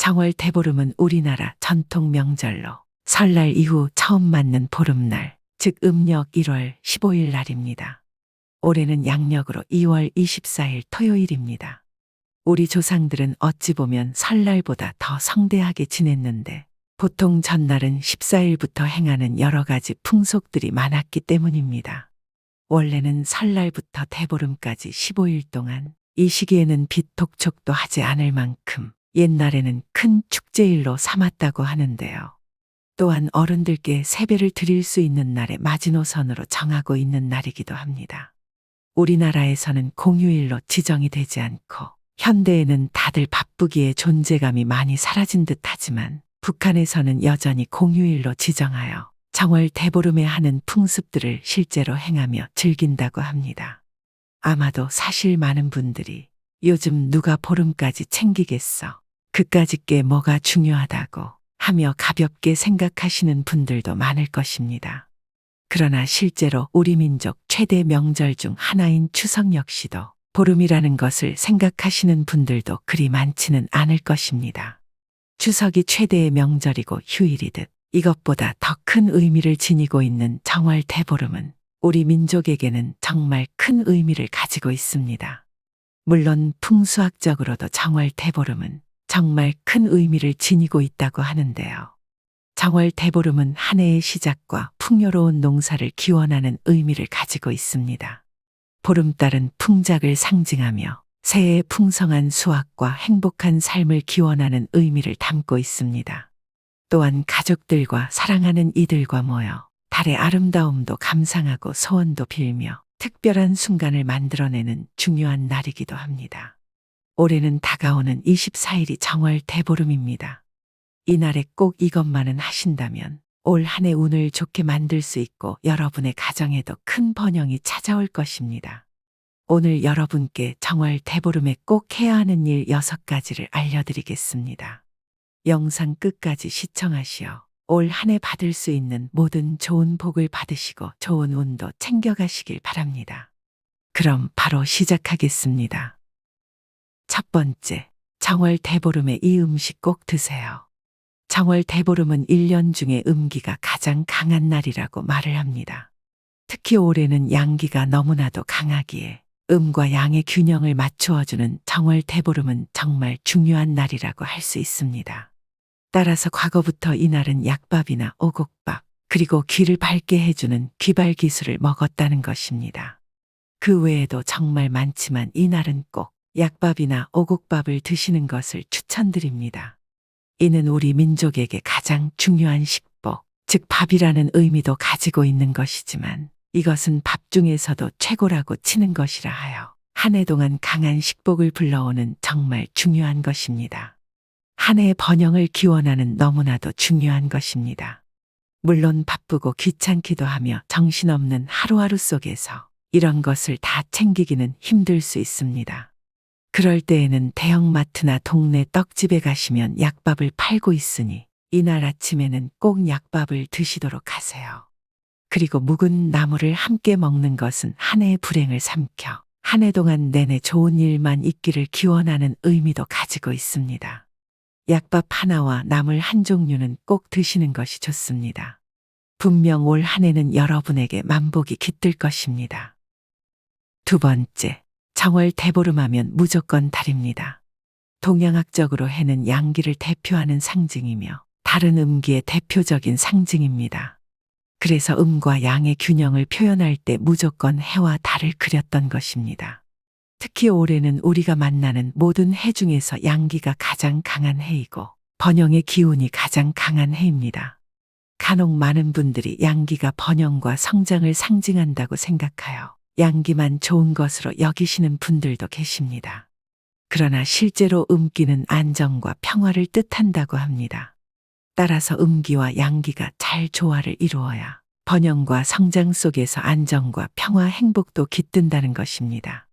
정월 대보름은 우리나라 전통 명절로 설날 이후 처음 맞는 보름날, 즉 음력 1월 15일 날입니다. 올해는 양력으로 2월 24일 토요일입니다. 우리 조상들은 어찌 보면 설날보다 더 성대하게 지냈는데 보통 전날은 14일부터 행하는 여러 가지 풍속들이 많았기 때문입니다. 원래는 설날부터 대보름까지 15일 동안 이 시기에는 빛 독촉도 하지 않을 만큼 옛날에는 큰 축제일로 삼았다고 하는데요. 또한 어른들께 세배를 드릴 수 있는 날에 마지노선으로 정하고 있는 날이기도 합니다. 우리나라에서는 공휴일로 지정이 되지 않고 현대에는 다들 바쁘기에 존재감이 많이 사라진 듯 하지만 북한에서는 여전히 공휴일로 지정하여 정월 대보름에 하는 풍습들을 실제로 행하며 즐긴다고 합니다. 아마도 사실 많은 분들이 요즘 누가 보름까지 챙기겠어? 그까짓 게 뭐가 중요하다고 하며 가볍게 생각하시는 분들도 많을 것입니다. 그러나 실제로 우리 민족 최대 명절 중 하나인 추석 역시도 보름이라는 것을 생각하시는 분들도 그리 많지는 않을 것입니다. 추석이 최대의 명절이고 휴일이듯 이것보다 더 큰 의미를 지니고 있는 정월 대보름은 우리 민족에게는 정말 큰 의미를 가지고 있습니다. 물론 풍수학적으로도 정월 대보름은 정말 큰 의미를 지니고 있다고 하는데요. 정월 대보름은 한 해의 시작과 풍요로운 농사를 기원하는 의미를 가지고 있습니다. 보름달은 풍작을 상징하며 새해의 풍성한 수확과 행복한 삶을 기원하는 의미를 담고 있습니다. 또한 가족들과 사랑하는 이들과 모여 달의 아름다움도 감상하고 소원도 빌며 특별한 순간을 만들어내는 중요한 날이기도 합니다. 올해는 다가오는 24일이 정월 대보름입니다. 이날에 꼭 이것만은 하신다면 올 한 해 운을 좋게 만들 수 있고 여러분의 가정에도 큰 번영이 찾아올 것입니다. 오늘 여러분께 정월 대보름에 꼭 해야 하는 일 6가지를 알려드리겠습니다. 영상 끝까지 시청하시어 올 한 해 받을 수 있는 모든 좋은 복을 받으시고 좋은 운도 챙겨가시길 바랍니다. 그럼 바로 시작하겠습니다. 첫 번째, 정월 대보름에 이 음식 꼭 드세요. 정월 대보름은 1년 중에 음기가 가장 강한 날이라고 말을 합니다. 특히 올해는 양기가 너무나도 강하기에 음과 양의 균형을 맞추어주는 정월 대보름은 정말 중요한 날이라고 할 수 있습니다. 따라서 과거부터 이날은 약밥이나 오곡밥, 그리고 귀를 밝게 해주는 귀발 기술을 먹었다는 것입니다. 그 외에도 정말 많지만 이날은 꼭 약밥이나 오곡밥을 드시는 것을 추천드립니다. 이는 우리 민족에게 가장 중요한 식복, 즉 밥이라는 의미도 가지고 있는 것이지만 이것은 밥 중에서도 최고라고 치는 것이라 하여 한 해 동안 강한 식복을 불러오는 정말 중요한 것입니다. 한 해의 번영을 기원하는 너무나도 중요한 것입니다. 물론 바쁘고 귀찮기도 하며 정신없는 하루하루 속에서 이런 것을 다 챙기기는 힘들 수 있습니다. 그럴 때에는 대형마트나 동네 떡집에 가시면 약밥을 팔고 있으니 이날 아침에는 꼭 약밥을 드시도록 하세요. 그리고 묵은 나물을 함께 먹는 것은 한 해의 불행을 삼켜 한 해 동안 내내 좋은 일만 있기를 기원하는 의미도 가지고 있습니다. 약밥 하나와 나물 한 종류는 꼭 드시는 것이 좋습니다. 분명 올 한 해는 여러분에게 만복이 깃들 것입니다. 두 번째, 정월 대보름하면 무조건 달입니다. 동양학적으로 해는 양기를 대표하는 상징이며 달은 음기의 대표적인 상징입니다. 그래서 음과 양의 균형을 표현할 때 무조건 해와 달을 그렸던 것입니다. 특히 올해는 우리가 만나는 모든 해 중에서 양기가 가장 강한 해이고 번영의 기운이 가장 강한 해입니다. 간혹 많은 분들이 양기가 번영과 성장을 상징한다고 생각하여 양기만 좋은 것으로 여기시는 분들도 계십니다. 그러나 실제로 음기는 안정과 평화를 뜻한다고 합니다. 따라서 음기와 양기가 잘 조화를 이루어야 번영과 성장 속에서 안정과 평화, 행복도 깃든다는 것입니다.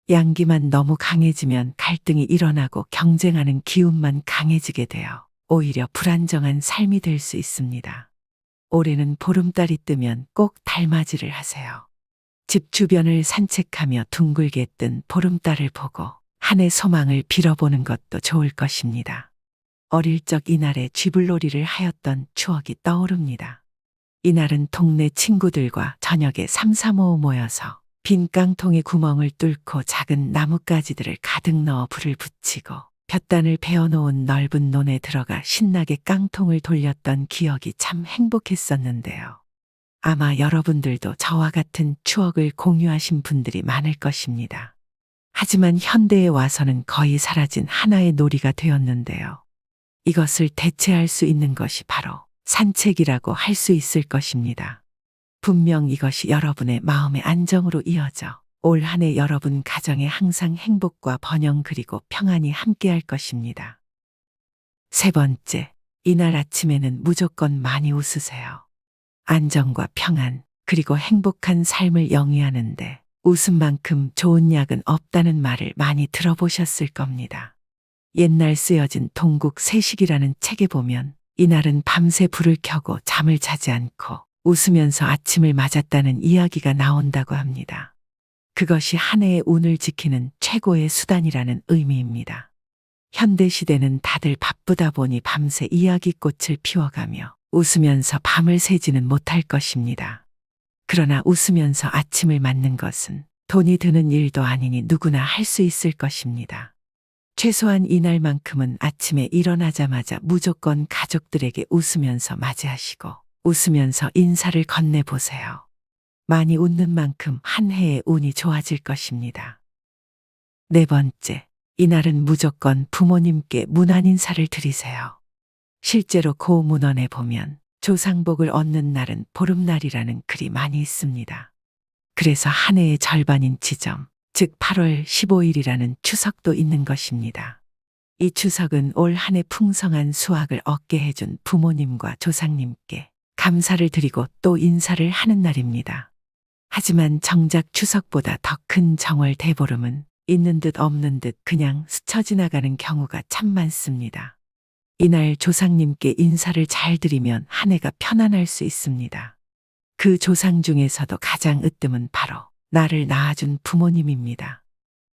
양기만 너무 강해지면 갈등이 일어나고 경쟁하는 기운만 강해지게 되어 오히려 불안정한 삶이 될 수 있습니다. 올해는 보름달이 뜨면 꼭 달맞이를 하세요. 집 주변을 산책하며 둥글게 뜬 보름달을 보고 한 해 소망을 빌어보는 것도 좋을 것입니다. 어릴 적 이날에 쥐불놀이를 하였던 추억이 떠오릅니다. 이날은 동네 친구들과 저녁에 삼삼오오 모여서 빈 깡통에 구멍을 뚫고 작은 나뭇가지들을 가득 넣어 불을 붙이고 볕단을 베어놓은 넓은 논에 들어가 신나게 깡통을 돌렸던 기억이 참 행복했었는데요. 아마 여러분들도 저와 같은 추억을 공유하신 분들이 많을 것입니다. 하지만 현대에 와서는 거의 사라진 하나의 놀이가 되었는데요. 이것을 대체할 수 있는 것이 바로 산책이라고 할 수 있을 것입니다. 분명 이것이 여러분의 마음의 안정으로 이어져 올 한 해 여러분 가정에 항상 행복과 번영 그리고 평안이 함께할 것입니다. 세 번째, 이날 아침에는 무조건 많이 웃으세요. 안정과 평안 그리고 행복한 삶을 영위하는데 웃음만큼 좋은 약은 없다는 말을 많이 들어보셨을 겁니다. 옛날 쓰여진 동국 세식이라는 책에 보면 이날은 밤새 불을 켜고 잠을 자지 않고 웃으면서 아침을 맞았다는 이야기가 나온다고 합니다. 그것이 한 해의 운을 지키는 최고의 수단이라는 의미입니다. 현대시대는 다들 바쁘다 보니 밤새 이야기꽃을 피워가며 웃으면서 밤을 새지는 못할 것입니다. 그러나 웃으면서 아침을 맞는 것은 돈이 드는 일도 아니니 누구나 할 수 있을 것입니다. 최소한 이날만큼은 아침에 일어나자마자 무조건 가족들에게 웃으면서 맞이하시고 웃으면서 인사를 건네보세요. 많이 웃는 만큼 한 해의 운이 좋아질 것입니다. 네 번째, 이날은 무조건 부모님께 문안 인사를 드리세요. 실제로 고 문헌에 보면 조상복을 얻는 날은 보름날이라는 글이 많이 있습니다. 그래서 한 해의 절반인 지점, 즉 8월 15일이라는 추석도 있는 것입니다. 이 추석은 올 한 해 풍성한 수확을 얻게 해준 부모님과 조상님께 감사를 드리고 또 인사를 하는 날입니다. 하지만 정작 추석보다 더 큰 정월 대보름은 있는 듯 없는 듯 그냥 스쳐 지나가는 경우가 참 많습니다. 이날 조상님께 인사를 잘 드리면 한 해가 편안할 수 있습니다. 그 조상 중에서도 가장 으뜸은 바로 나를 낳아준 부모님입니다.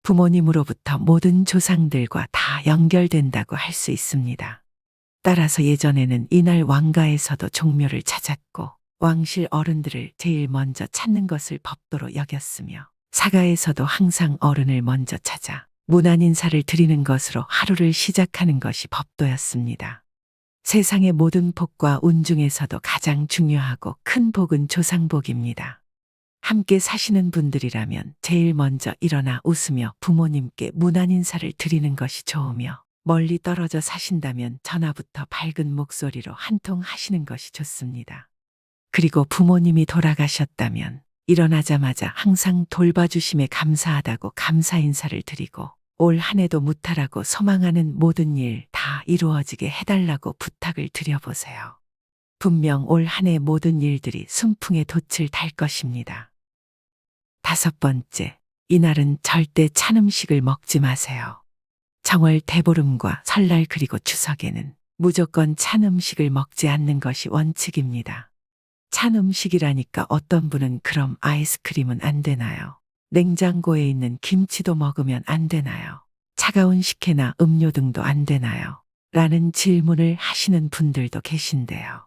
부모님으로부터 모든 조상들과 다 연결된다고 할 수 있습니다. 따라서 예전에는 이날 왕가에서도 종묘를 찾았고 왕실 어른들을 제일 먼저 찾는 것을 법도로 여겼으며 사가에서도 항상 어른을 먼저 찾아 문안 인사를 드리는 것으로 하루를 시작하는 것이 법도였습니다. 세상의 모든 복과 운 중에서도 가장 중요하고 큰 복은 조상복입니다. 함께 사시는 분들이라면 제일 먼저 일어나 웃으며 부모님께 문안 인사를 드리는 것이 좋으며 멀리 떨어져 사신다면 전화부터 밝은 목소리로 한통 하시는 것이 좋습니다. 그리고 부모님이 돌아가셨다면 일어나자마자 항상 돌봐주심에 감사하다고 감사 인사를 드리고 올 한 해도 무탈하고 소망하는 모든 일 다 이루어지게 해달라고 부탁을 드려보세요. 분명 올 한 해 모든 일들이 순풍에 돛을 달 것입니다. 다섯 번째, 이날은 절대 찬 음식을 먹지 마세요. 정월 대보름과 설날 그리고 추석에는 무조건 찬 음식을 먹지 않는 것이 원칙입니다. 찬 음식이라니까 어떤 분은 그럼 아이스크림은 안 되나요? 냉장고에 있는 김치도 먹으면 안 되나요? 차가운 식혜나 음료 등도 안 되나요? 라는 질문을 하시는 분들도 계신데요.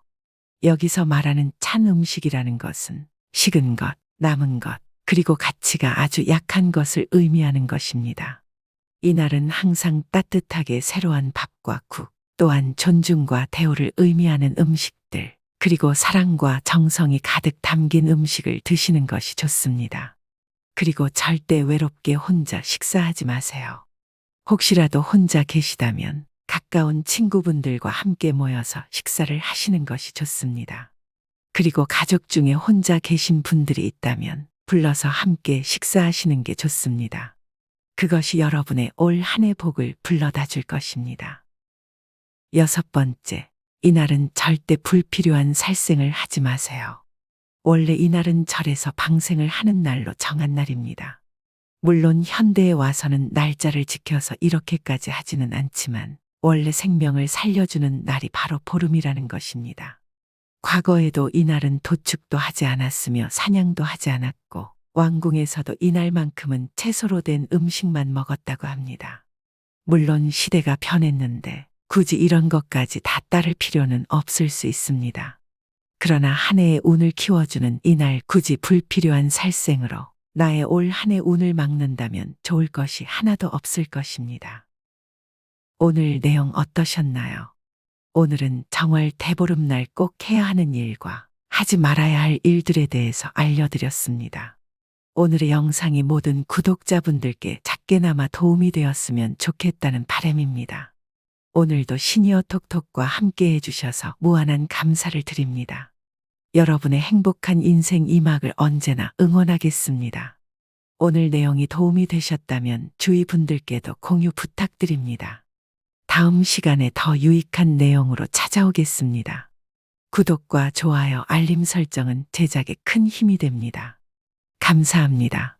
여기서 말하는 찬 음식이라는 것은 식은 것, 남은 것, 그리고 가치가 아주 약한 것을 의미하는 것입니다. 이날은 항상 따뜻하게 새로운 밥과 국, 또한 존중과 대우를 의미하는 음식들, 그리고 사랑과 정성이 가득 담긴 음식을 드시는 것이 좋습니다. 그리고 절대 외롭게 혼자 식사하지 마세요. 혹시라도 혼자 계시다면 가까운 친구분들과 함께 모여서 식사를 하시는 것이 좋습니다. 그리고 가족 중에 혼자 계신 분들이 있다면 불러서 함께 식사하시는 게 좋습니다. 그것이 여러분의 올 한 해 복을 불러다 줄 것입니다. 여섯 번째, 이날은 절대 불필요한 살생을 하지 마세요. 원래 이날은 절에서 방생을 하는 날로 정한 날입니다. 물론 현대에 와서는 날짜를 지켜서 이렇게까지 하지는 않지만 원래 생명을 살려주는 날이 바로 보름이라는 것입니다. 과거에도 이날은 도축도 하지 않았으며 사냥도 하지 않았고 왕궁에서도 이날만큼은 채소로 된 음식만 먹었다고 합니다. 물론 시대가 변했는데 굳이 이런 것까지 다 따를 필요는 없을 수 있습니다. 그러나 한 해의 운을 키워주는 이날 굳이 불필요한 살생으로 나의 올 한 해 운을 막는다면 좋을 것이 하나도 없을 것입니다. 오늘 내용 어떠셨나요? 오늘은 정월 대보름날 꼭 해야 하는 일과 하지 말아야 할 일들에 대해서 알려드렸습니다. 오늘의 영상이 모든 구독자분들께 작게나마 도움이 되었으면 좋겠다는 바람입니다. 오늘도 시니어 톡톡과 함께 해주셔서 무한한 감사를 드립니다. 여러분의 행복한 인생 이막을 언제나 응원하겠습니다. 오늘 내용이 도움이 되셨다면 주위 분들께도 공유 부탁드립니다. 다음 시간에 더 유익한 내용으로 찾아오겠습니다. 구독과 좋아요, 알림 설정은 제작에 큰 힘이 됩니다. 감사합니다.